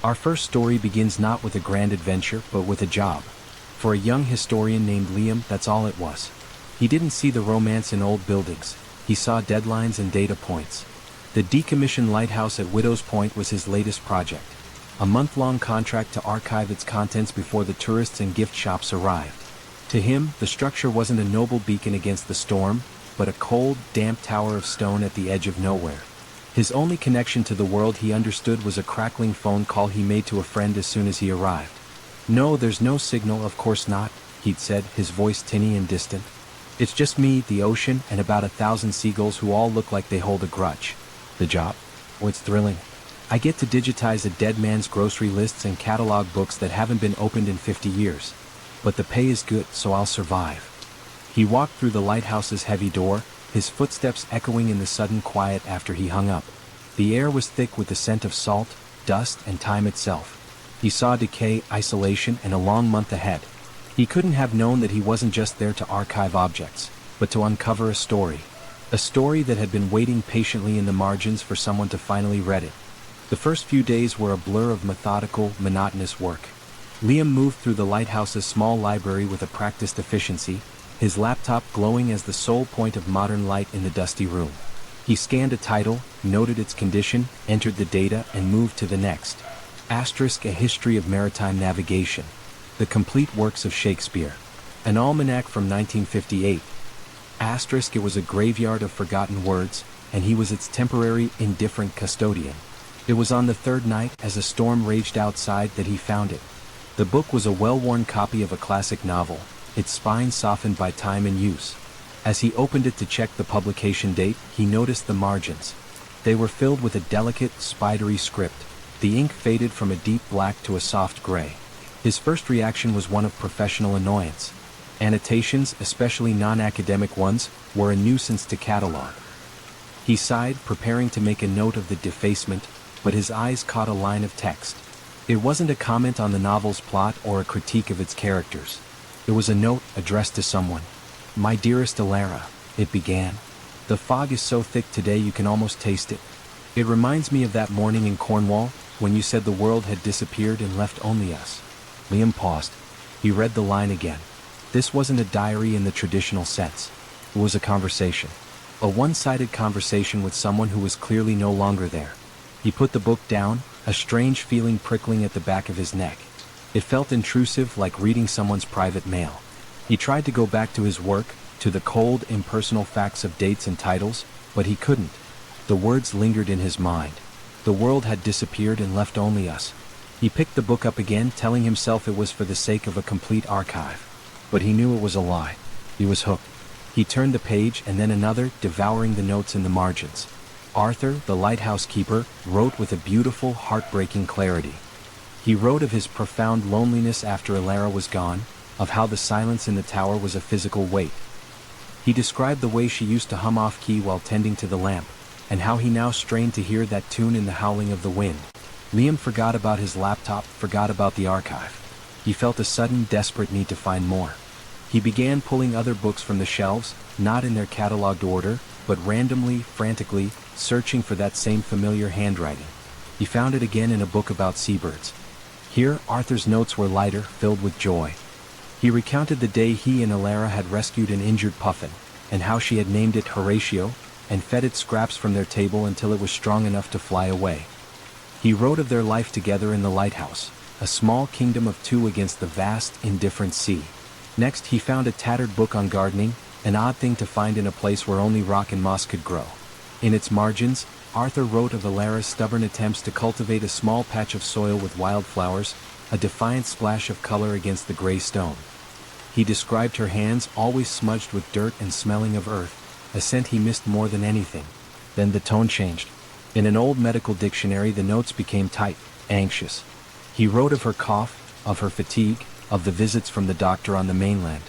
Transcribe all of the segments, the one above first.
Our first story begins not with a grand adventure, but with a job. For a young historian named Liam, that's all it was. He didn't see the romance in old buildings. He saw deadlines and data points. The decommissioned lighthouse at Widow's Point was his latest project. A month-long contract to archive its contents before the tourists and gift shops arrived. To him, the structure wasn't a noble beacon against the storm, but a cold, damp tower of stone at the edge of nowhere. His only connection to the world he understood was a crackling phone call he made to a friend as soon as he arrived. "No, there's no signal, of course not," he'd said, his voice tinny and distant. "It's just me, the ocean, and about 1,000 seagulls who all look like they hold a grudge." The job? Oh, it's thrilling. I get to digitize a dead man's grocery lists and catalog books that haven't been opened in 50 years. But the pay is good, so I'll survive. He walked through the lighthouse's heavy door, his footsteps echoing in the sudden quiet after he hung up. The air was thick with the scent of salt, dust, and time itself. He saw decay, isolation, and a long month ahead. He couldn't have known that he wasn't just there to archive objects, but to uncover a story. A story that had been waiting patiently in the margins for someone to finally read it. The first few days were a blur of methodical, monotonous work. Liam moved through the lighthouse's small library with a practiced efficiency, his laptop glowing as the sole point of modern light in the dusty room. He scanned a title, noted its condition, entered the data, and moved to the next. *A History of Maritime Navigation. The Complete Works of Shakespeare. An almanac from 1958. *, it was a graveyard of forgotten words, and he was its temporary, indifferent custodian. It was on the third night, as a storm raged outside, that he found it. The book was a well-worn copy of a classic novel, its spine softened by time and use. As he opened it to check the publication date, he noticed the margins. They were filled with a delicate, spidery script. The ink faded from a deep black to a soft gray. His first reaction was one of professional annoyance. Annotations, especially non-academic ones, were a nuisance to catalog. He sighed, preparing to make a note of the defacement, but his eyes caught a line of text. It wasn't a comment on the novel's plot or a critique of its characters. It was a note addressed to someone. "My dearest Alara," it began. "The fog is so thick today you can almost taste it. It reminds me of that morning in Cornwall, when you said the world had disappeared and left only us." Liam paused. He read the line again. This wasn't a diary in the traditional sense. It was a conversation. A one-sided conversation with someone who was clearly no longer there. He put the book down, a strange feeling prickling at the back of his neck. It felt intrusive, like reading someone's private mail. He tried to go back to his work, to the cold, impersonal facts of dates and titles, but he couldn't. The words lingered in his mind. The world had disappeared and left only us. He picked the book up again, telling himself it was for the sake of a complete archive. But he knew it was a lie. He was hooked. He turned the page and then another, devouring the notes in the margins. Arthur, the lighthouse keeper, wrote with a beautiful, heartbreaking clarity. He wrote of his profound loneliness after Alara was gone, of how the silence in the tower was a physical weight. He described the way she used to hum off-key while tending to the lamp, and how he now strained to hear that tune in the howling of the wind. Liam forgot about his laptop, forgot about the archive. He felt a sudden, desperate need to find more. He began pulling other books from the shelves, not in their cataloged order, but randomly, frantically, searching for that same familiar handwriting. He found it again in a book about seabirds. Here, Arthur's notes were lighter, filled with joy. He recounted the day he and Alara had rescued an injured puffin, and how she had named it Horatio, and fed it scraps from their table until it was strong enough to fly away. He wrote of their life together in the lighthouse, a small kingdom of two against the vast, indifferent sea. Next, he found a tattered book on gardening, an odd thing to find in a place where only rock and moss could grow. In its margins, Arthur wrote of Alara's stubborn attempts to cultivate a small patch of soil with wildflowers, a defiant splash of color against the gray stone. He described her hands, always smudged with dirt and smelling of earth, a scent he missed more than anything. Then the tone changed. In an old medical dictionary, the notes became tight, anxious. He wrote of her cough, of her fatigue, of the visits from the doctor on the mainland.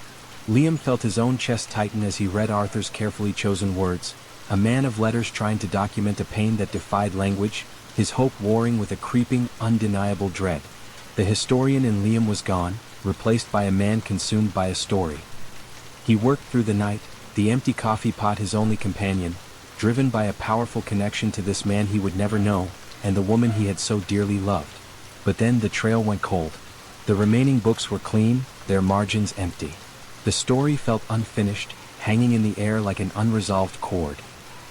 Liam felt his own chest tighten as he read Arthur's carefully chosen words, a man of letters trying to document a pain that defied language, his hope warring with a creeping, undeniable dread. The historian in Liam was gone, replaced by a man consumed by a story. He worked through the night, the empty coffee pot his only companion, driven by a powerful connection to this man he would never know, and the woman he had so dearly loved. But then the trail went cold. The remaining books were clean, their margins empty. The story felt unfinished, hanging in the air like an unresolved chord.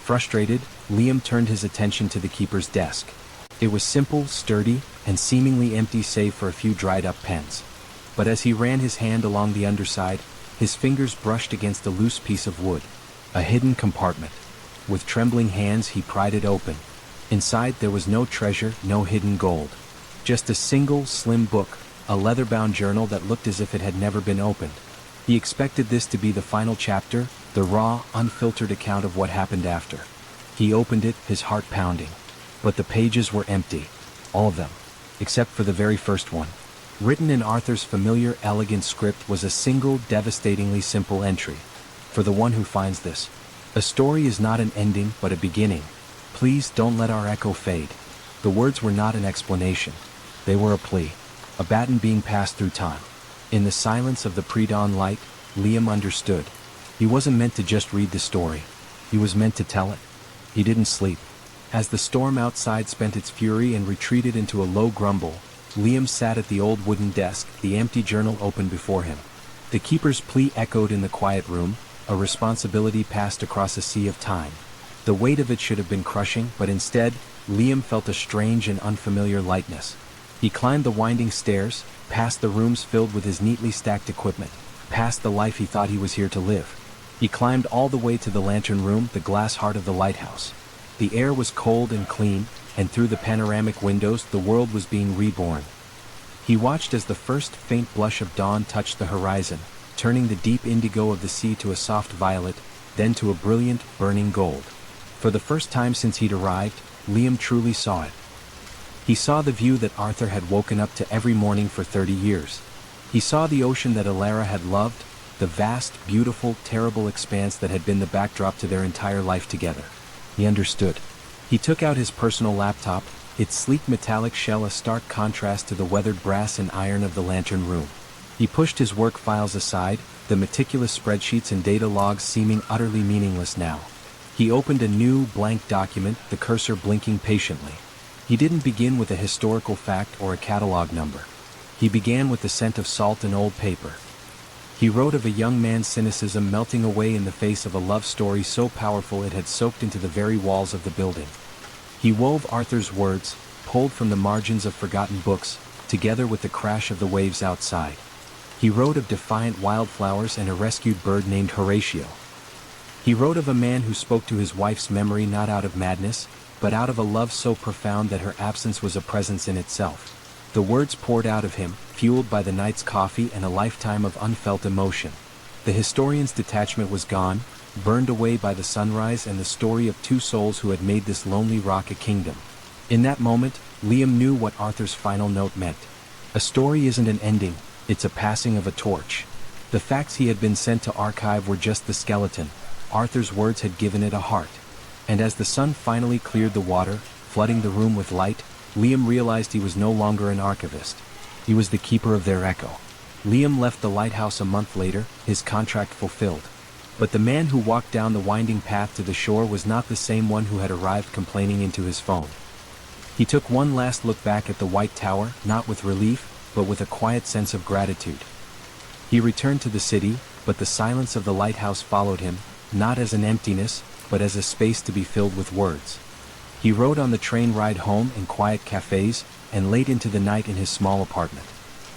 Frustrated, Liam turned his attention to the keeper's desk. It was simple, sturdy, and seemingly empty save for a few dried-up pens. But as he ran his hand along the underside, his fingers brushed against a loose piece of wood. A hidden compartment. With trembling hands he pried it open. Inside there was no treasure, no hidden gold. Just a single, slim book, a leather-bound journal that looked as if it had never been opened. He expected this to be the final chapter, the raw, unfiltered account of what happened after. He opened it, his heart pounding. But the pages were empty. All of them. Except for the very first one. Written in Arthur's familiar, elegant script was a single, devastatingly simple entry. For the one who finds this. A story is not an ending, but a beginning. Please don't let our echo fade. The words were not an explanation. They were a plea. A baton being passed through time. In the silence of the pre-dawn light, Liam understood. He wasn't meant to just read the story. He was meant to tell it. He didn't sleep. As the storm outside spent its fury and retreated into a low grumble, Liam sat at the old wooden desk, the empty journal open before him. The keeper's plea echoed in the quiet room, a responsibility passed across a sea of time. The weight of it should have been crushing, but instead, Liam felt a strange and unfamiliar lightness. He climbed the winding stairs, past the rooms filled with his neatly stacked equipment, past the life he thought he was here to live. He climbed all the way to the lantern room, the glass heart of the lighthouse. The air was cold and clean, and through the panoramic windows the world was being reborn. He watched as the first faint blush of dawn touched the horizon, turning the deep indigo of the sea to a soft violet, then to a brilliant, burning gold. For the first time since he'd arrived, Liam truly saw it. He saw the view that Arthur had woken up to every morning for 30 years. He saw the ocean that Alara had loved, the vast, beautiful, terrible expanse that had been the backdrop to their entire life together. He understood. He took out his personal laptop, its sleek metallic shell a stark contrast to the weathered brass and iron of the lantern room. He pushed his work files aside, the meticulous spreadsheets and data logs seeming utterly meaningless now. He opened a new, blank document, the cursor blinking patiently. He didn't begin with a historical fact or a catalog number. He began with the scent of salt and old paper. He wrote of a young man's cynicism melting away in the face of a love story so powerful it had soaked into the very walls of the building. He wove Arthur's words, pulled from the margins of forgotten books, together with the crash of the waves outside. He wrote of defiant wildflowers and a rescued bird named Horatio. He wrote of a man who spoke to his wife's memory not out of madness, but out of a love so profound that her absence was a presence in itself. The words poured out of him, fueled by the night's coffee and a lifetime of unfelt emotion. The historian's detachment was gone, burned away by the sunrise and the story of two souls who had made this lonely rock a kingdom. In that moment, Liam knew what Arthur's final note meant. A story isn't an ending, it's a passing of a torch. The facts he had been sent to archive were just the skeleton. Arthur's words had given it a heart. And as the sun finally cleared the water, flooding the room with light, Liam realized he was no longer an archivist. He was the keeper of their echo. Liam left the lighthouse a month later, his contract fulfilled. But the man who walked down the winding path to the shore was not the same one who had arrived complaining into his phone. He took one last look back at the white tower, not with relief, but with a quiet sense of gratitude. He returned to the city, but the silence of the lighthouse followed him, not as an emptiness, but as a space to be filled with words. He rode on the train ride home in quiet cafes, and late into the night in his small apartment.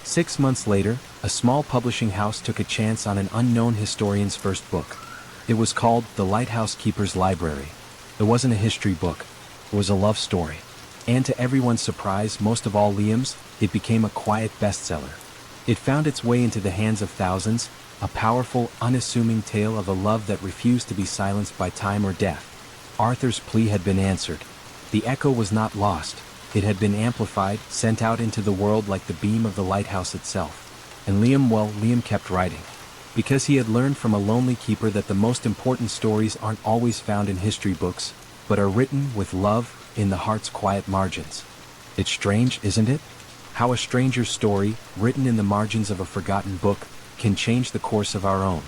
6 months later, a small publishing house took a chance on an unknown historian's first book. It was called The Lighthouse Keeper's Library. It wasn't a history book. It was a love story. And to everyone's surprise, most of all Liam's, it became a quiet bestseller. It found its way into the hands of thousands, a powerful, unassuming tale of a love that refused to be silenced by time or death. Arthur's plea had been answered. The echo was not lost. It had been amplified, sent out into the world like the beam of the lighthouse itself. And Liam kept writing. Because he had learned from a lonely keeper that the most important stories aren't always found in history books, but are written with love in the heart's quiet margins. It's strange, isn't it? How a stranger's story, written in the margins of a forgotten book, can change the course of our own.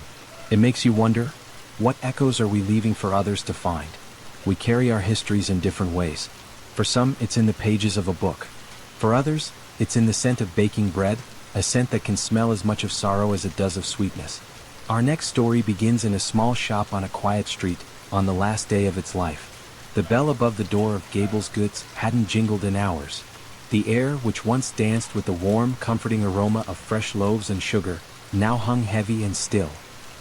It makes you wonder, what echoes are we leaving for others to find? We carry our histories in different ways. For some, it's in the pages of a book. For others, It's in the scent of baking bread, a scent that can smell as much of sorrow as it does of sweetness. Our next story begins in a small shop on a quiet street, on the last day of its life. The bell above the door of Gable's Goods hadn't jingled in hours. The air, which once danced with the warm, comforting aroma of fresh loaves and sugar, now hung heavy and still.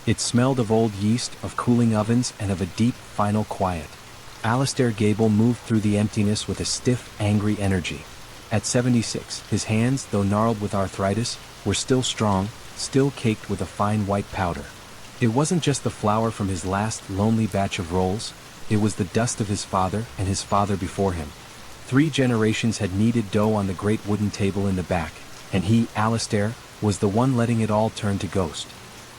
It smelled of old yeast, of cooling ovens, and of a deep, final quiet. Alistair Gable moved through the emptiness with a stiff, angry energy. At 76, his hands, though gnarled with arthritis, were still strong, still caked with a fine white powder. It wasn't just the flour from his last lonely batch of rolls, it was the dust of his father and his father before him. 3 generations had kneaded dough on the great wooden table in the back, and he, Alistair, was the one letting it all turn to ghost.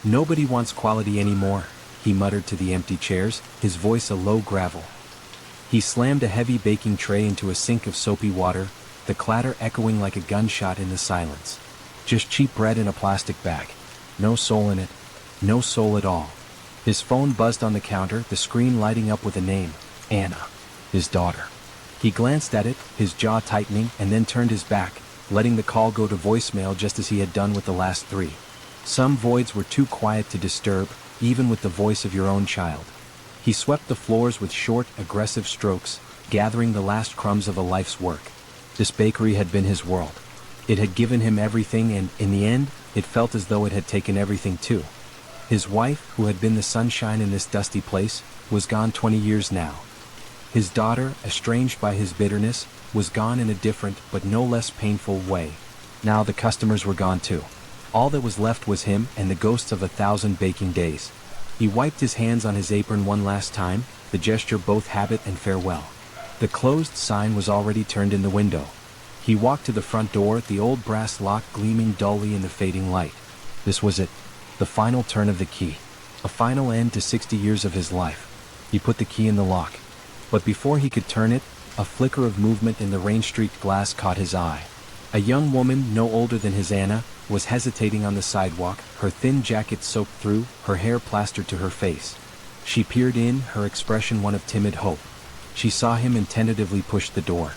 "Nobody wants quality anymore," he muttered to the empty chairs, his voice a low gravel. He slammed a heavy baking tray into a sink of soapy water, the clatter echoing like a gunshot in the silence. Just cheap bread in a plastic bag. No soul in it. No soul at all. His phone buzzed on the counter, the screen lighting up with a name. Anna. His daughter. He glanced at it, his jaw tightening, and then turned his back, letting the call go to voicemail just as he had done with the last 3. Some voids were too quiet to disturb, even with the voice of your own child. He swept the floors with short, aggressive strokes, gathering the last crumbs of a life's work. This bakery had been his world. It had given him everything, and, in the end, it felt as though it had taken everything too. His wife, who had been the sunshine in this dusty place, was gone 20 years now. His daughter, estranged by his bitterness, was gone in a different but no less painful way. Now the customers were gone too. All that was left was him and the ghosts of 1,000 baking days. He wiped his hands on his apron one last time, the gesture both habit and farewell. The closed sign was already turned in the window. He walked to the front door, the old brass lock gleaming dully in the fading light. This was it. The final turn of the key. A final end to 60 years of his life. He put the key in the lock. But before he could turn it, a flicker of movement in the rain-streaked glass caught his eye. A young woman, no older than his Anna, was hesitating on the sidewalk, her thin jacket soaked through, her hair plastered to her face. She peered in, her expression one of timid hope. She saw him and tentatively pushed the door.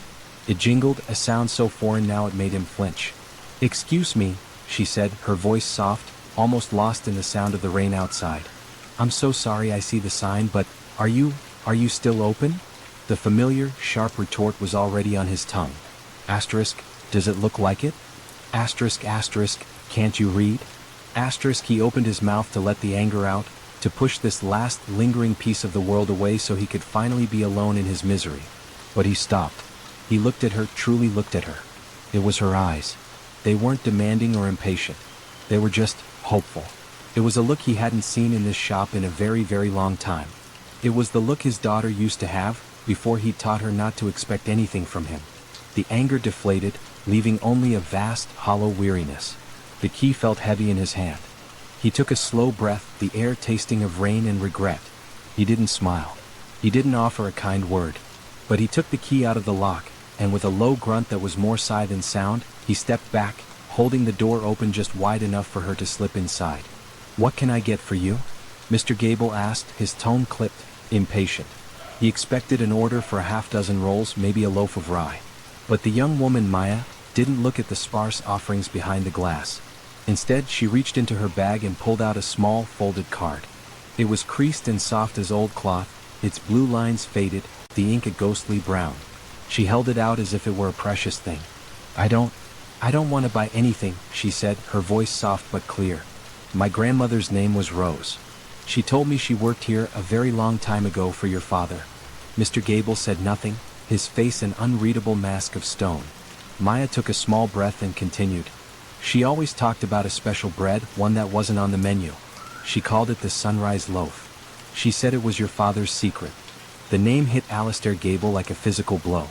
It jingled, a sound so foreign now it made him flinch. "Excuse me," she said, her voice soft, almost lost in the sound of the rain outside. "I'm so sorry I see the sign, but are you still open?" The familiar, sharp retort was already on his tongue. Asterisk, does it look like it? Asterisk, asterisk, can't you read? Asterisk, he opened his mouth to let the anger out, to push this last lingering piece of the world away so he could finally be alone in his misery. But he stopped. He looked at her, truly looked at her. It was her eyes. They weren't demanding or impatient. They were just hopeful. It was a look he hadn't seen in this shop in a very, very long time. It was the look his daughter used to have, before he taught her not to expect anything from him. The anger deflated, leaving only a vast, hollow weariness. The key felt heavy in his hand. He took a slow breath, the air tasting of rain and regret. He didn't smile. He didn't offer a kind word. But he took the key out of the lock, and with a low grunt that was more sigh than sound, he stepped back, holding the door open just wide enough for her to slip inside. "What can I get for you?" Mr. Gable asked, his tone clipped, impatient. He expected an order for a half-dozen rolls, maybe a loaf of rye. But the young woman, Maya, didn't look at the sparse offerings behind the glass. Instead, she reached into her bag and pulled out a small, folded card. It was creased and soft as old cloth, its blue lines faded, the ink a ghostly brown. She held it out as if it were a precious thing. I don't want to buy anything," she said, her voice soft but clear. "My grandmother's name was Rose. She told me she worked here a very long time ago for your father." Mr. Gable said nothing, his face an unreadable mask of stone. Maya took a small breath and continued. "She always talked about a special bread, one that wasn't on the menu. She called it the sunrise loaf. She said it was your father's secret." The name hit Alistair Gable like a physical blow.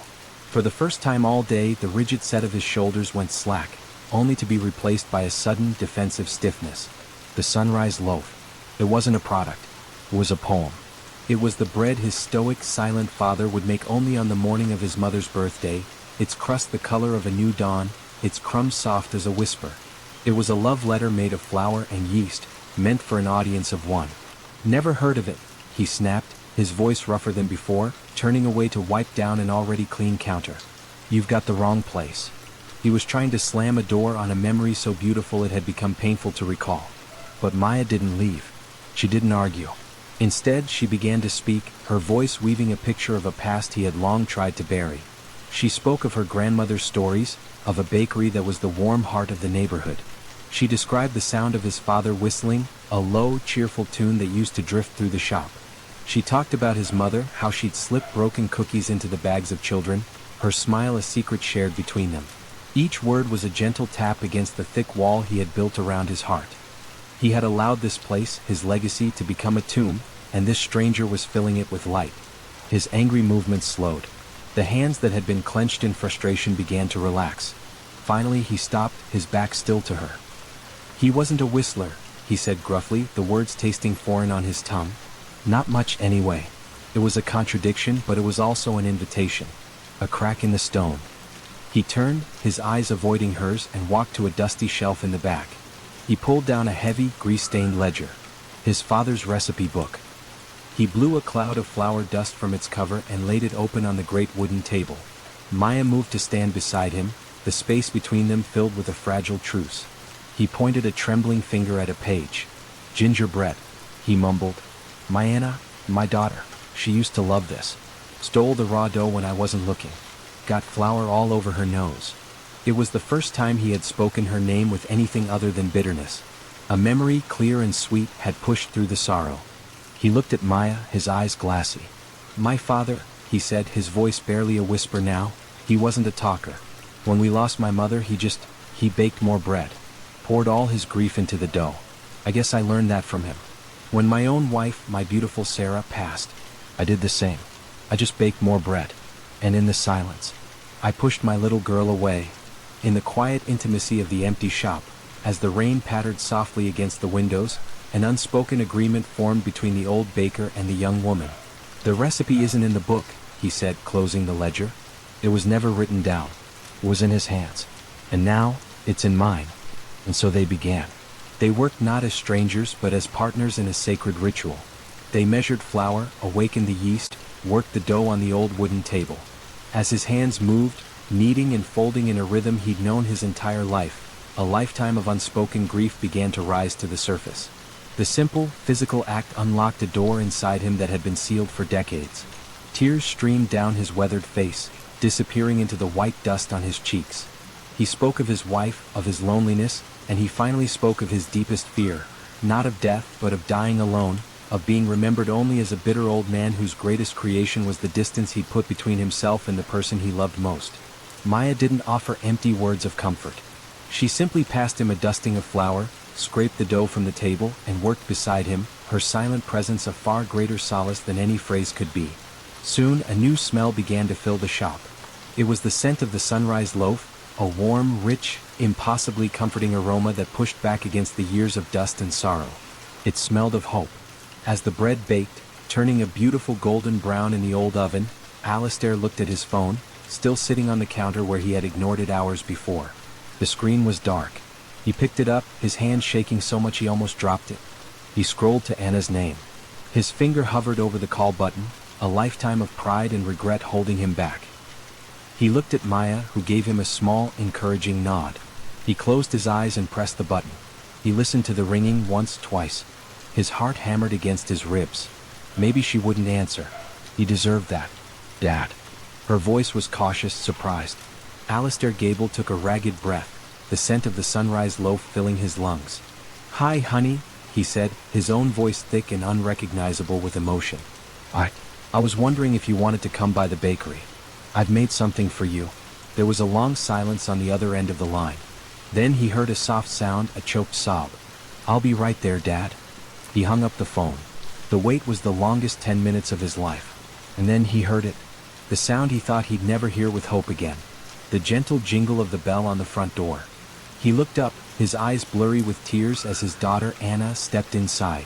For the first time all day, the rigid set of his shoulders went slack, only to be replaced by a sudden, defensive stiffness. The sunrise loaf. It wasn't a product. It was a poem. It was the bread his stoic, silent father would make only on the morning of his mother's birthday, its crust the color of a new dawn, its crumbs soft as a whisper. It was a love letter made of flour and yeast, meant for an audience of one. "Never heard of it," he snapped, his voice rougher than before, turning away to wipe down an already clean counter. "You've got the wrong place." He was trying to slam a door on a memory so beautiful it had become painful to recall. But Maya didn't leave. She didn't argue. Instead, she began to speak, her voice weaving a picture of a past he had long tried to bury. She spoke of her grandmother's stories, of a bakery that was the warm heart of the neighborhood. She described the sound of his father whistling, a low, cheerful tune that used to drift through the shop. She talked about his mother, how she'd slip broken cookies into the bags of children, her smile a secret shared between them. Each word was a gentle tap against the thick wall he had built around his heart. He had allowed this place, his legacy, to become a tomb, and this stranger was filling it with light. His angry movements slowed. The hands that had been clenched in frustration began to relax. Finally he stopped, his back still to her. "He wasn't a whistler," he said gruffly, the words tasting foreign on his tongue. "Not much anyway." It was a contradiction, but it was also an invitation. A crack in the stone. He turned, his eyes avoiding hers, and walked to a dusty shelf in the back. He pulled down a heavy, grease-stained ledger. His father's recipe book. He blew a cloud of flour dust from its cover and laid it open on the great wooden table. Maya moved to stand beside him, the space between them filled with a fragile truce. He pointed a trembling finger at a page. "Gingerbread," he mumbled. "Mayanna, my daughter, she used to love this. Stole the raw dough when I wasn't looking. Got flour all over her nose." It was the first time he had spoken her name with anything other than bitterness. A memory, clear and sweet, had pushed through the sorrow. He looked at Maya, his eyes glassy. "My father," he said, his voice barely a whisper now, "he wasn't a talker. When we lost my mother, he baked more bread. Poured all his grief into the dough. I guess I learned that from him. When my own wife, my beautiful Sarah, passed, I did the same. I just baked more bread. And in the silence, I pushed my little girl away. In the quiet intimacy of the empty shop, as the rain pattered softly against the windows, an unspoken agreement formed between the old baker and the young woman. The recipe isn't in the book," he said, closing the ledger. "It was never written down. It was in his hands. And now, it's in mine." And so they began. They worked not as strangers but as partners in a sacred ritual. They measured flour, awakened the yeast, worked the dough on the old wooden table. As his hands moved, kneading and folding in a rhythm he'd known his entire life, a lifetime of unspoken grief began to rise to the surface. The simple, physical act unlocked a door inside him that had been sealed for decades. Tears streamed down his weathered face, disappearing into the white dust on his cheeks. He spoke of his wife, of his loneliness, and he finally spoke of his deepest fear, not of death but of dying alone, of being remembered only as a bitter old man whose greatest creation was the distance he'd put between himself and the person he loved most. Maya didn't offer empty words of comfort. She simply passed him a dusting of flour, scraped the dough from the table, and worked beside him, her silent presence a far greater solace than any phrase could be. Soon a new smell began to fill the shop. It was the scent of the sunrise loaf, a warm, rich, impossibly comforting aroma that pushed back against the years of dust and sorrow. It smelled of hope. As the bread baked, turning a beautiful golden brown in the old oven, Alistair looked at his phone, still sitting on the counter where he had ignored it hours before. The screen was dark. He picked it up, his hand shaking so much he almost dropped it. He scrolled to Anna's name. His finger hovered over the call button, a lifetime of pride and regret holding him back. He looked at Maya, who gave him a small, encouraging nod. He closed his eyes and pressed the button. He listened to the ringing once, twice. His heart hammered against his ribs. Maybe she wouldn't answer. He deserved that. "Dad." Her voice was cautious, surprised. Alistair Gable took a ragged breath, the scent of the sunrise loaf filling his lungs. "Hi, honey," he said, his own voice thick and unrecognizable with emotion. I was wondering if you wanted to come by the bakery. I've made something for you." There was a long silence on the other end of the line. Then he heard a soft sound, a choked sob. "I'll be right there, Dad." He hung up the phone. The wait was the longest 10 minutes of his life. And then he heard it. The sound he thought he'd never hear with hope again. The gentle jingle of the bell on the front door. He looked up, his eyes blurry with tears as his daughter Anna stepped inside.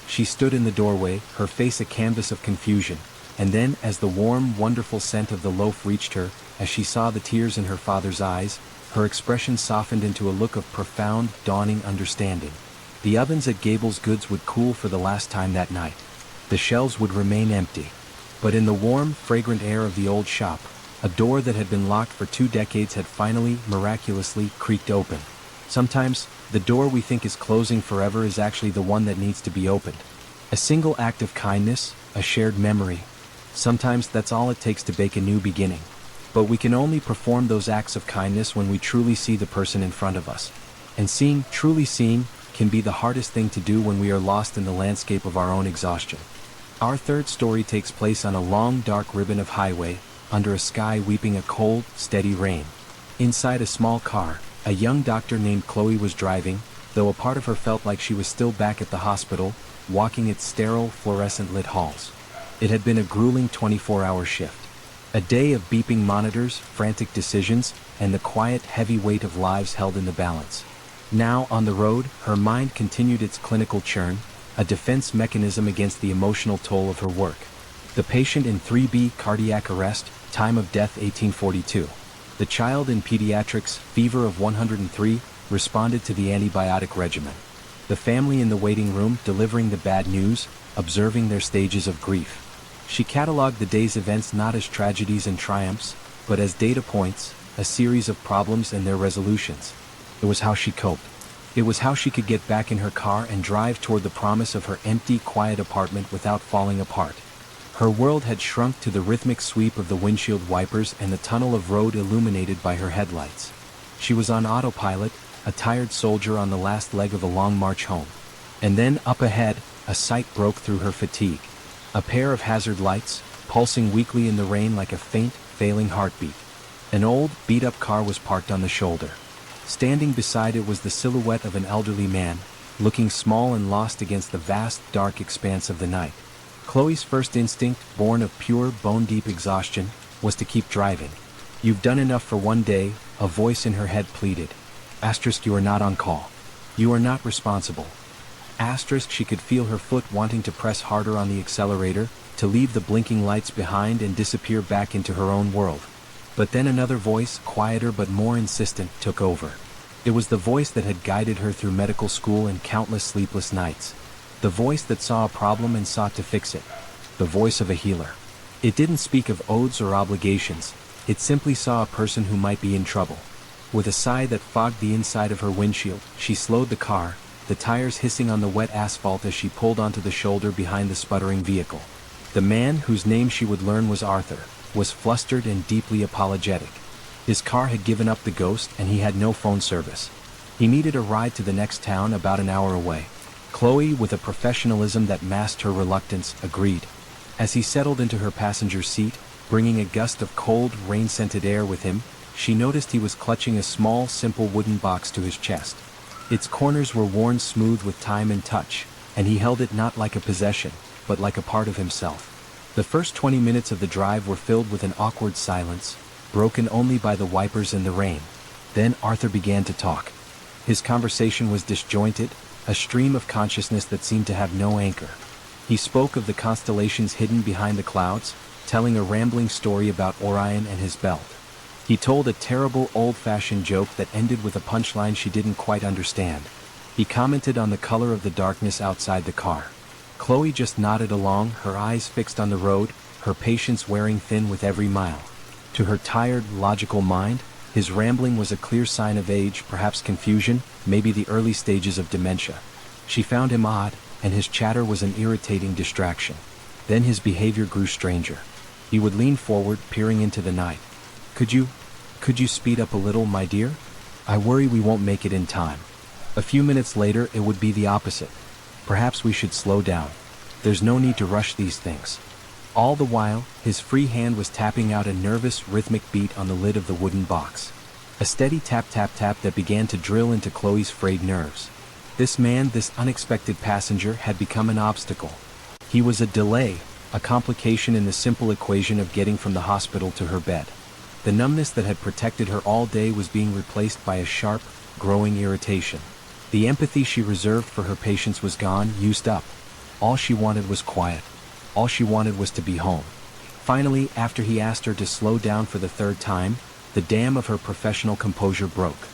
She stood in the doorway, her face a canvas of confusion, and then as the warm, wonderful scent of the loaf reached her, as she saw the tears in her father's eyes, her expression softened into a look of profound, dawning understanding. The ovens at Gable's Goods would cool for the last time that night. The shelves would remain empty. But in the warm, fragrant air of the old shop, A door that had been locked for 2 decades had finally, miraculously, creaked open. Sometimes, the door we think is closing forever is actually the one that needs to be opened. A single act of kindness, a shared memory. Sometimes that's all it takes to make a new beginning. But we can only perform those acts of kindness when we truly see the person in front of us. And truly seeing, can be the hardest thing to do when we are lost in the landscape of our own exhaustion. Our third story takes place on a long dark ribbon of highway, under a sky weeping a cold, steady rain. Inside a small car, a young doctor named Chloe was driving, though a part of her felt like she was still back at the hospital, walking its sterile, fluorescent-lit halls. It had been a grueling 24-hour shift. A day of beeping monitors, frantic decisions, and the quiet, heavy weight of lives held in the balance. Now, on the road, her mind continued its clinical churn, a defense mechanism against the emotional toll of her work. The patient in 3B cardiac arrest, time of death 1842. The child in pediatrics, fever of 103, responded to the antibiotic regimen. The family in the waiting room, delivering the bad news, observing their stages of grief. She cataloged the day's events not as tragedies and triumphs, but as data points, a series of problems and their resolutions. It was how she coped. It was how she could get back in her car and drive toward the promise of her empty, quiet apartment without falling apart. Her world had shrunk to the rhythmic sweep of the windshield wipers and the tunnel of road illuminated by her headlights. She was on autopilot, a tired soldier on the last leg of a long march home. And then, up ahead, a sight broke through her fatigue. A pair of hazard lights, pulsing weakly in the rain like a faint, failing heartbeat. An old, beat-up car was parked on the shoulder. Standing beside it was the silhouette of an elderly man, looking small and lost against the vast, dark expanse of the night. Chloe's first instinct, born of pure, bone-deep exhaustion, was to keep driving. "You've done enough for one day," a voice in her head pleaded. Asterisk, you are not on call. You are not responsible. Asterisk, she could feel her foot wanting to press harder on the accelerator, to leave the blinking lights behind and disappear back into her own world. But then another voice, quieter but more insistent, took over. It was the voice that had guided her through medical school and countless sleepless nights. The voice that saw a problem and sought to fix it. The voice of a healer. It didn't speak of oaths or obligations. It simply saw a person who might be in trouble. With a sigh that fogged the inside of her windshield, she slowed the car, the tires hissing on the wet asphalt as she pulled onto the shoulder behind the sputtering vehicle. The man, whose name she would learn was Arthur, was flustered and deeply apologetic. His car had given up the ghost and he had no phone service. He needed a ride to the next town about an hour away. Chloe, with a professionalism that masked her reluctance, agreed. As he settled into her passenger seat, bringing a gust of cold, rain-scented air with him, she noticed he was clutching a small, simple wooden box to his chest. Its corners were worn smooth with time and touch, and he held it not like a possession, but like a part of himself. The first 20 minutes of the drive were filled with an awkward silence, broken only by the wipers and the rain. Then Arthur began to talk. His conversation was disjointed, a stream of consciousness that seemed to have no anchor. He spoke of the constellations hidden behind the clouds, telling a rambling story about Orion and his belt. He told a terrible old-fashioned joke that ended with a punchline she didn't quite understand. He commented on the color of the darkness outside the car. Chloe just nodded along, her eyes fixed on the road, her patience wearing thin with every mile. To her tired, logical mind, his rambling was a clear sign of age, perhaps confusion, maybe the early stages of dementia. She found him odd, and his chatter was an irritating distraction. Then his behavior grew stranger. He would lean forward, peering into the night. Could you speed up a little, my dear? I worry we won't make it in time." A few minutes later, it would be the opposite. "Perhaps we should slow down. There's no need to rush these things." All the while, his free hand was tapping out a nervous, rhythmic beat on the lid of the wooden box. A steady tap-tap-tap that began to drill into Chloe's frayed nerves. This man, this unexpected passenger, had become an obstacle. He was a delay, a complication in the simple equation of getting from the hospital to her bed. The numbness that had protected her all day was being replaced by a sharp, growing irritation. The empathy she reserved for her patients was gone, used up. All she wanted was quiet. All she wanted was to be home. Finally, after he asked her to slow down for the third time, the dam of her professional composure broke.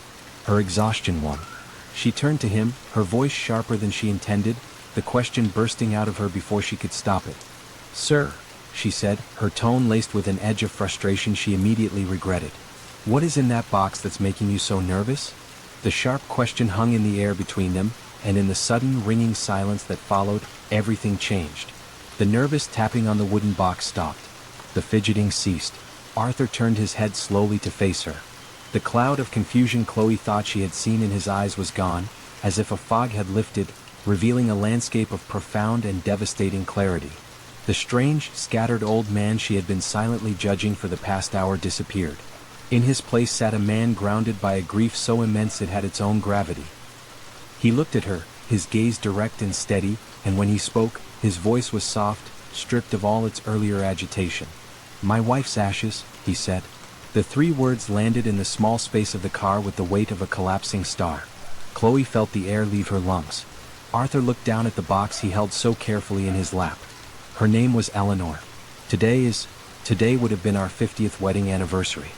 Her exhaustion won. She turned to him, her voice sharper than she intended, the question bursting out of her before she could stop it. "Sir, she said, her tone laced with an edge of frustration she immediately regretted. What is in that box that's making you so nervous? The sharp question hung in the air between them, and in the sudden ringing silence that followed, everything changed. The nervous tapping on the wooden box stopped. The fidgeting ceased. Arthur turned his head slowly to face her. The cloud of confusion Chloe thought she had seen in his eyes was gone, as if a fog had lifted, revealing a landscape of profound and devastating clarity. The strange, scattered old man she had been silently judging for the past hour disappeared. In his place sat a man grounded by a grief so immense it had its own gravity. He looked at her, his gaze direct and steady, and when he spoke, his voice was soft, stripped of all its earlier agitation. "My wife's ashes," he said. The 3 words landed in the small space of the car with the weight of a collapsing star. Chloe felt the air leave her lungs. Arthur looked down at the box he held so carefully in his lap. Her name was Eleanor. Today would have been our 50th wedding anniversary.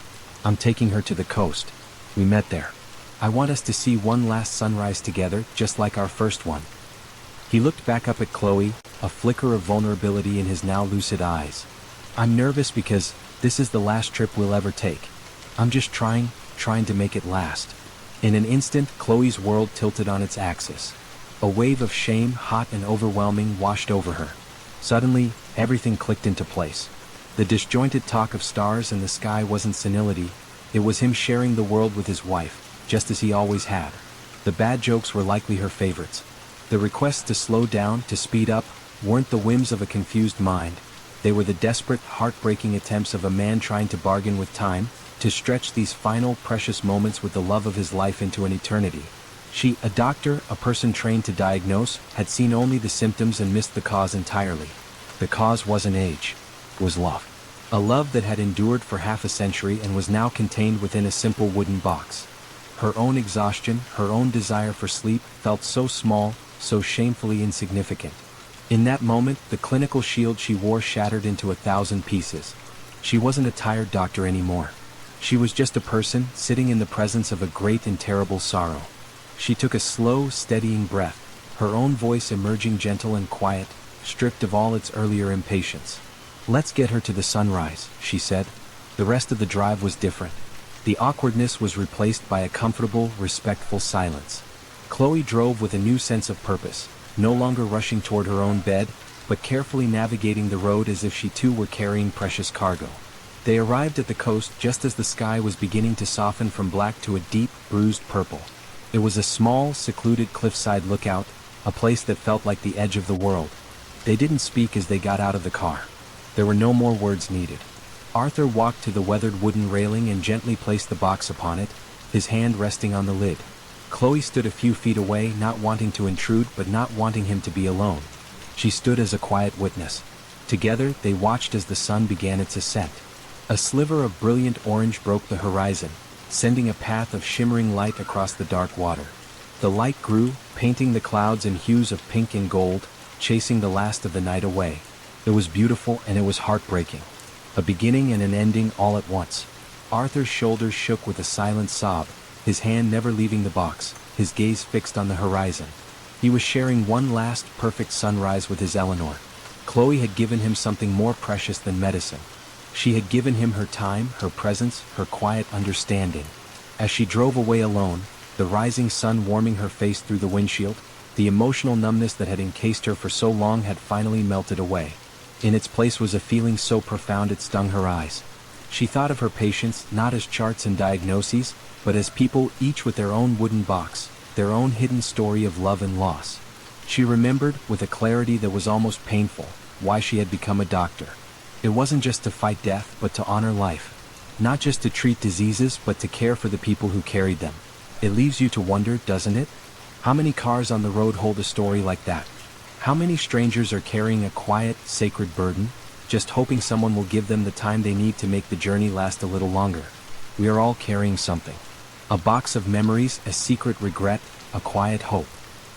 I'm taking her to the coast. We met there. I want us to see one last sunrise together, just like our first one. He looked back up at Chloe, a flicker of vulnerability in his now lucid eyes. I'm nervous because this is the last trip we'll ever take. I'm just trying to make it last. In an instant, Chloe's world tilted on its axis. A wave of shame, hot and overwhelming, washed over her. Suddenly, everything clicked into place. The disjointed talk of stars and the sky wasn't senility, it was him sharing the world with his wife, just as he always had. The bad jokes were likely her favorites. The requests to slow down, to speed up, weren't the whims of a confused mind. They were the desperate, heartbreaking attempts of a man trying to bargain with time, to stretch these final, precious moments with the love of his life into an eternity. She, a doctor, a person trained to diagnose, had seen only the symptoms and missed the cause entirely. The cause wasn't age. It was love. A love that had endured for half a century and was now contained within a simple wooden box. Her own exhaustion, her own desire for sleep, felt so small, so shamefully insignificant. In that moment, the clinical shield she wore shattered into 1,000 pieces. She wasn't a tired doctor anymore. She was just a person, sitting in the presence of a great and terrible sorrow. She took a slow, steadying breath, her own voice emerging gentle and quiet, stripped of all its earlier impatience. "Let's get her to the sunrise," she said. The rest of the drive was different. The awkwardness was replaced by a comfortable, respectful silence. Chloe drove with a new sense of purpose, no longer rushing toward her own bed, but carefully navigating the road as if she too were carrying precious cargo. They arrived at the coast just as the sky was beginning to soften from black to a deep, bruised purple. It was a small, secluded cliffside lookout, a place that felt like the edge of the world. They didn't speak as they got out of the car. There were no more words needed. Arthur walked to the weathered wooden railing and gently placed the box upon it, his hand resting on the lid. Chloe stood a few feet away, not wanting to intrude but not wanting him to be alone. She stood as a quiet witness. Together, they watched as the sun began its ascent. A sliver of brilliant orange broke the horizon, sending a path of shimmering light across the dark water. The light grew, painting the clouds in hues of pink and gold, chasing the last of the night away. It was beautiful and it was heartbreaking. A beginning and an ending all at once. Arthur's shoulders shook with a silent sob, his hand never leaving the box, his gaze fixed on the horizon. He was sharing one last, perfect sunrise with his Eleanor. Chloe had given him something more precious than medicine. She had given him her time, her presence, her quiet understanding. As she drove away alone, the rising sun warming her face through the windshield, the emotional numbness that had encased her for so long had finally melted away. In its place was a feeling so profound it stung her eyes. She thought of her patients not as charts and diagnoses, but as people, each with their own wooden box, their own hidden story of love and loss. She remembered, with a clarity that was almost painful, why she had become a doctor. It wasn't just to fight death, but to honor life. Not just to treat diseases, but to care for the people who carried them. It leaves you to wonder, doesn't it? How many cars on the road hold a story like that? How many strangers are carrying a quiet, sacred burden, just hoping someone will give them the time they need to make the journey last a little longer? We are all carrying something. A box of memories, a secret regret, a quiet hope.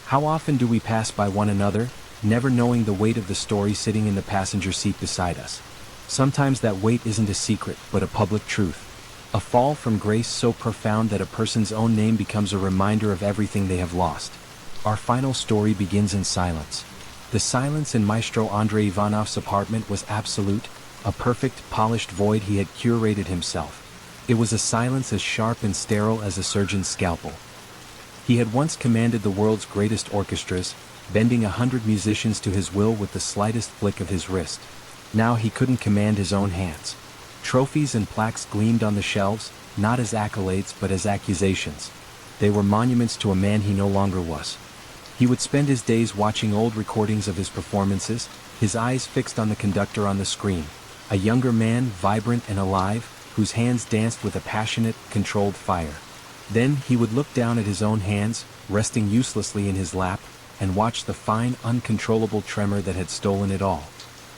How often do we pass by one another, never knowing the weight of the story sitting in the passenger seat beside us? Sometimes that weight isn't a secret, but a public truth. A fall from grace so profound that a person's own name becomes a reminder of everything they have lost. Our final story begins in silence. The silence in Maestro Andrei Ivanov's apartment was absolute, a perfect, polished void he had curated himself. It was a silence as sharp and sterile as a surgeon's scalpel. He had once commanded the world's greatest orchestras, bending 100 musicians to his will with the slightest flick of his wrist. Now he couldn't command his own hands. Trophies and plaques gleamed on the shelves, not as accolades but as accusations. They were monuments to a man he no longer was. He would spend his days watching old recordings of his performances, his eyes fixed on the conductor on the screen, a younger man, vibrant and alive, whose hands danced with a passionate, controlled fire. Then he would look down at his own hands, resting uselessly in his lap, and watch the fine, uncontrollable tremor that had stolen it all.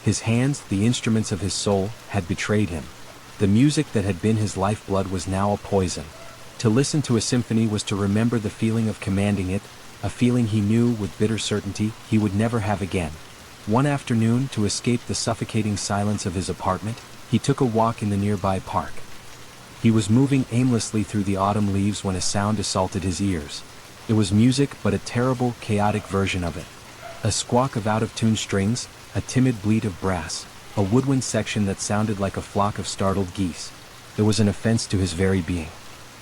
His hands, the instruments of his soul, had betrayed him. The music that had been his lifeblood was now a poison. To listen to a symphony was to remember the feeling of commanding it, a feeling he knew with bitter certainty he would never have again. One afternoon, to escape the suffocating silence of his apartment, he took a walk in the nearby park. He was moving aimlessly through the autumn leaves when a sound assaulted his ears. It was music, but a terrible, chaotic version of it. A squawk of out-of-tune strings, a timid bleat of brass, a woodwind section that sounded like a flock of startled geese. It was an offense to his very being.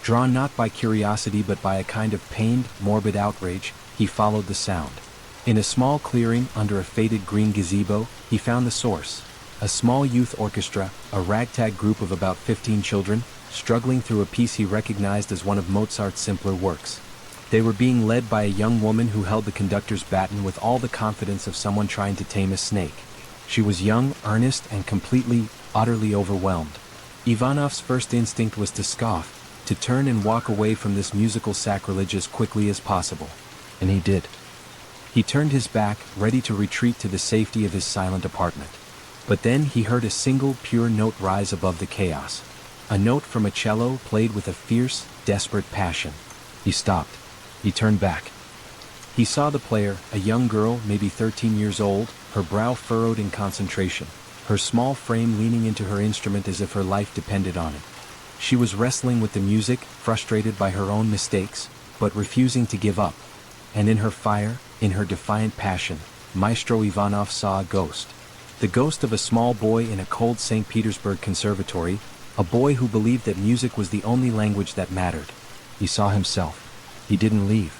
Drawn not by curiosity but by a kind of pained, morbid outrage, he followed the sound. In a small clearing under a faded green gazebo, he found the source. A small youth orchestra, a ragtag group of about 15 children, struggling through a piece he recognized as one of Mozart's simpler works. They were being led by a young woman who held the conductor's baton with all the confidence of someone trying to tame a snake. She was young, earnest, and completely, utterly overwhelmed. Ivanov's first instinct was to scoff, to turn and walk away from this musical sacrilege as quickly as possible. And he did. He turned his back, ready to retreat to the safety of his silent apartment. But then he heard a single, pure note rise above the chaos. A note from a cello played with a fierce, desperate passion. He stopped. He turned back. He saw the player, a young girl, maybe 13 years old, her brow furrowed in concentration, her small frame leaning into her instrument as if her life depended on it. She was wrestling with the music, frustrated by her own mistakes, but refusing to give up. And in her fire, in her defiant passion, Maestro Ivanov saw a ghost. The ghost of a small boy in a cold St. Petersburg conservatory, a boy who believed that music was the only language that mattered. He saw himself. He didn't leave.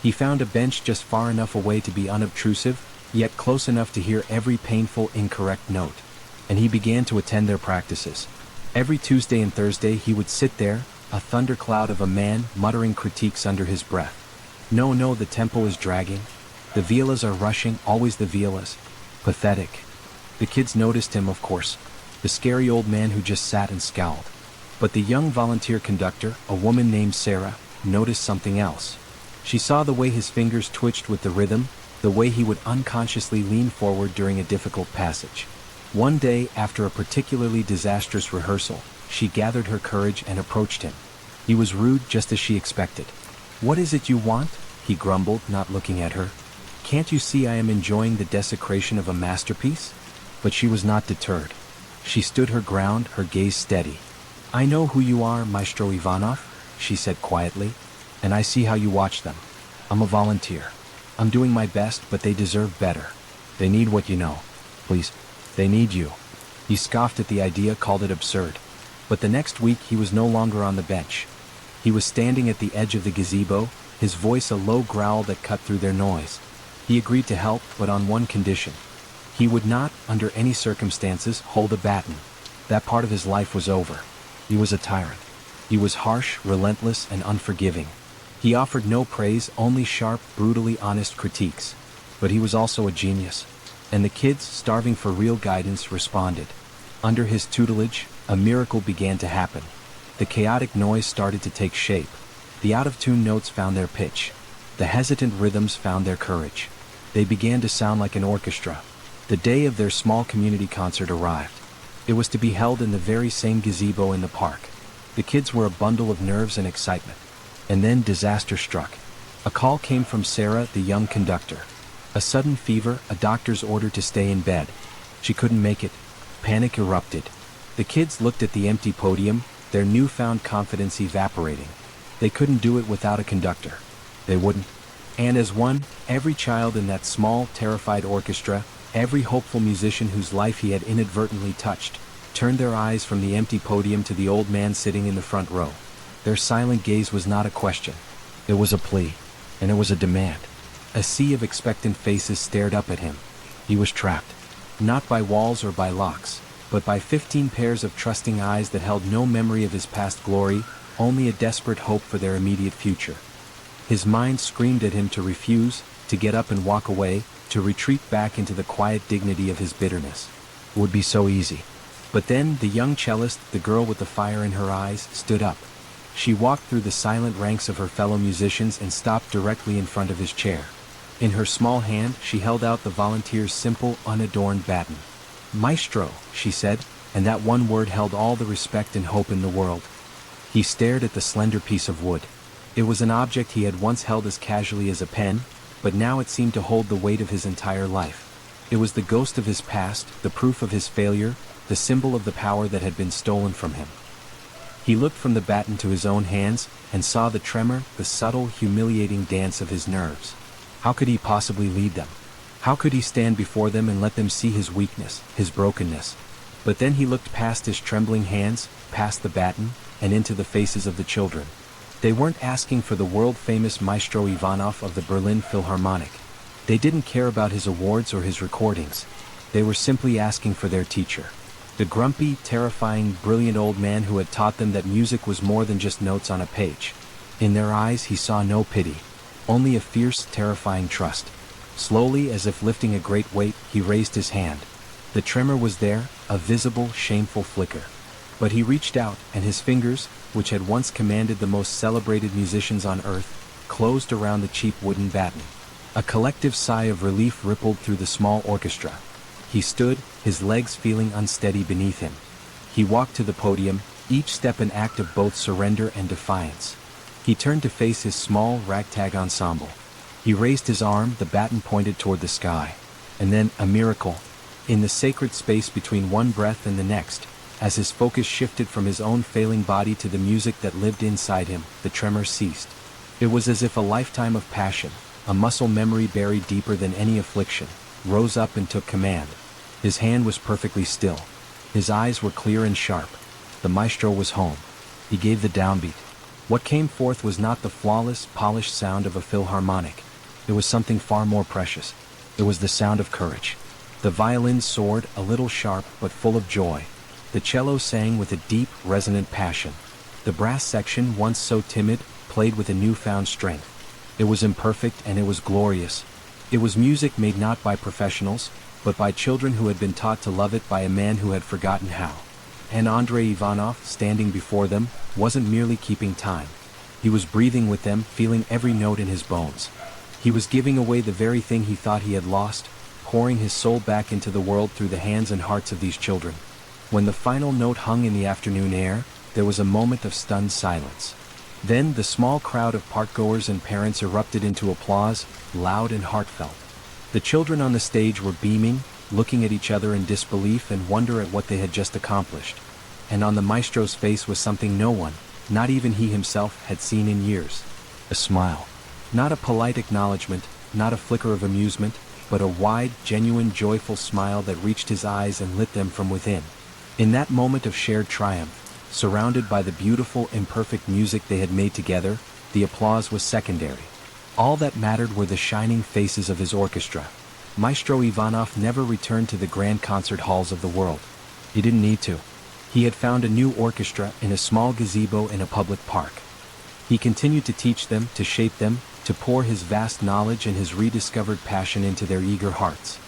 He found a bench just far enough away to be unobtrusive, yet close enough to hear every painful, incorrect note. And he began to attend their practices. Every Tuesday and Thursday he would sit there, a thundercloud of a man muttering critiques under his breath. No, the tempo is dragging. The violas are rushing, always the violas. Pathetic. The kids noticed him, of course. The scary old man who just sat and scowled. But the young volunteer conductor, a woman named Sarah, noticed something else. She saw the way his fingers twitched with the rhythm, the way he would unconsciously lean forward during a difficult passage. One day, after a particularly disastrous rehearsal, she gathered her courage and approached him. He was rude, just as she expected. "What is it you want?" he grumbled, not looking at her. "Can't you see I am enjoying the desecration of a masterpiece?" But she was not deterred. She stood her ground, her gaze steady. "I know who you are, Maestro Ivanov," she said quietly, "and I see how you watch them. I'm a volunteer. I'm doing my best, but they deserve better. They need what you know. Please, they need you." He scoffed at the idea, called it absurd. But the next week he was no longer on the bench. He was standing at the edge of the gazebo, his voice a low growl that cut through their noise. He agreed to help, but on one condition. He would not, under any circumstances, hold a baton. That part of his life was over. He was a tyrant. He was harsh, relentless, and unforgiving. He offered no praise, only sharp, brutally honest critiques. But he was also a genius. And the kids, starving for real guidance, responded. Under his tutelage, a miracle began to happen. The chaotic noise started to take shape. The out-of-tune notes found their pitch. The hesitant rhythms found their courage. They began to sound like an orchestra. The day of their small community concert arrived. It was to be held in the very same gazebo in the park. The kids were a bundle of nerves and excitement. And then disaster struck. A call came from Sarah, the young conductor. A sudden fever, a doctor's order to stay in bed. She couldn't make it. Panic erupted. The kids looked at the empty podium, their newfound confidence evaporating. They couldn't do it without a conductor. They wouldn't. And as one, every child in that small, terrified orchestra, every hopeful musician whose life he had inadvertently touched, turned their eyes from the empty podium to the old man sitting in the front row. Their silent gaze was not a question. It was a plea, and it was a demand. A sea of expectant faces stared up at him. He was trapped, not by walls or by locks, but by 15 pairs of trusting eyes that held no memory of his past glory, only a desperate hope for their immediate future. His mind screamed at him to refuse, to get up and walk away, to retreat back into the quiet dignity of his bitterness. It would be so easy. But then the young cellist, the girl with the fire in her eyes, stood up. She walked through the silent ranks of her fellow musicians and stopped directly in front of his chair. In her small hand, she held out the volunteer's simple, unadorned baton. "Maestro," she said, and that one word held all the respect and hope in the world. He stared at the slender piece of wood. It was an object he had once held as casually as a pen, but now it seemed to hold the weight of his entire life. It was the ghost of his past, the proof of his failure, the symbol of the power that had been stolen from him. He looked from the baton to his own hands, and saw the tremor, the subtle, humiliating dance of his nerves. How could he possibly lead them? How could he stand before them and let them see his weakness, his brokenness? But then he looked past his trembling hands, past the baton, and into the faces of the children. They weren't asking for the world-famous Maestro Ivanov of the Berlin Philharmonic. They didn't care about his awards or his recordings. They were simply asking for their teacher. The grumpy, terrifying, brilliant old man who had taught them that music was more than just notes on a page. In their eyes he saw no pity, only a fierce, terrifying trust. Slowly, as if lifting a great weight, he raised his hand. The tremor was there, a visible, shameful flicker. But he reached out, and his fingers, which had once commanded the most celebrated musicians on earth, closed around the cheap wooden baton. A collective sigh of relief rippled through the small orchestra. He stood, his legs feeling unsteady beneath him. He walked to the podium, each step an act of both surrender and defiance. He turned to face his small, ragtag ensemble. He raised his arm, the baton pointed toward the sky. And then, a miracle. In the sacred space between one breath and the next, as his focus shifted from his own failing body to the music that lived inside him, the tremor ceased. It was as if a lifetime of passion, a muscle memory buried deeper than any affliction, rose up and took command. His hand was perfectly still. His eyes were clear and sharp. The maestro was home. He gave the downbeat. What came forth was not the flawless, polished sound of a philharmonic. It was something far more precious. It was the sound of courage. The violin soared, a little sharp but full of joy. The cello sang with a deep, resonant passion. The brass section, once so timid, played with a newfound strength. It was imperfect and it was glorious. It was music made not by professionals, but by children who had been taught to love it by a man who had forgotten how. And Andrei Ivanov, standing before them, wasn't merely keeping time. He was breathing with them, feeling every note in his bones. He was giving away the very thing he thought he had lost, pouring his soul back into the world through the hands and hearts of these children. When the final note hung in the afternoon air, there was a moment of stunned silence. Then the small crowd of parkgoers and parents erupted into applause, loud and heartfelt. The children on the stage were beaming, looking at each other in disbelief and wonder at what they had just accomplished. And on the maestro's face was something no one, not even he himself, had seen in years. A smile. Not a polite acknowledgement, not a flicker of amusement, but a wide, genuine, joyful smile that reached his eyes and lit them from within. In that moment of shared triumph, surrounded by the beautiful, imperfect music they had made together, the applause was secondary. All that mattered were the shining faces of his orchestra. Maestro Ivanov never returned to the grand concert halls of the world. He didn't need to. He had found a new orchestra in a small gazebo in a public park. He continued to teach them, to shape them, to pour his vast knowledge and his rediscovered passion into their eager hearts.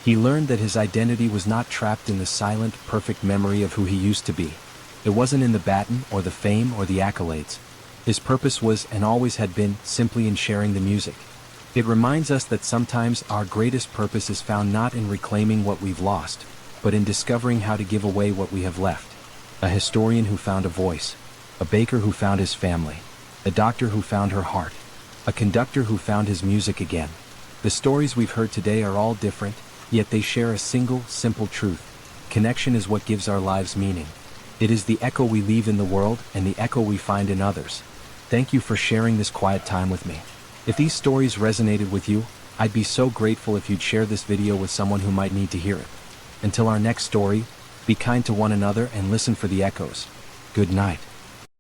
He learned that his identity was not trapped in the silent, perfect memory of who he used to be. It wasn't in the baton or the fame or the accolades. His purpose was, and always had been, simply in sharing the music. It reminds us that sometimes our greatest purpose is found not in reclaiming what we've lost, but in discovering how to give away what we have left. A historian who found a voice, a baker who found his family, a doctor who found her heart, a conductor who found his music again. The stories we've heard today are all different, yet they share a single, simple truth. Connection is what gives our lives meaning. It is the echo we leave in the world and the echo we find in others. Thank you for sharing this quiet time with me. If these stories resonated with you, I'd be so grateful if you'd share this video with someone who might need to hear it. Until our next story, be kind to one another and listen for the echoes. Good night.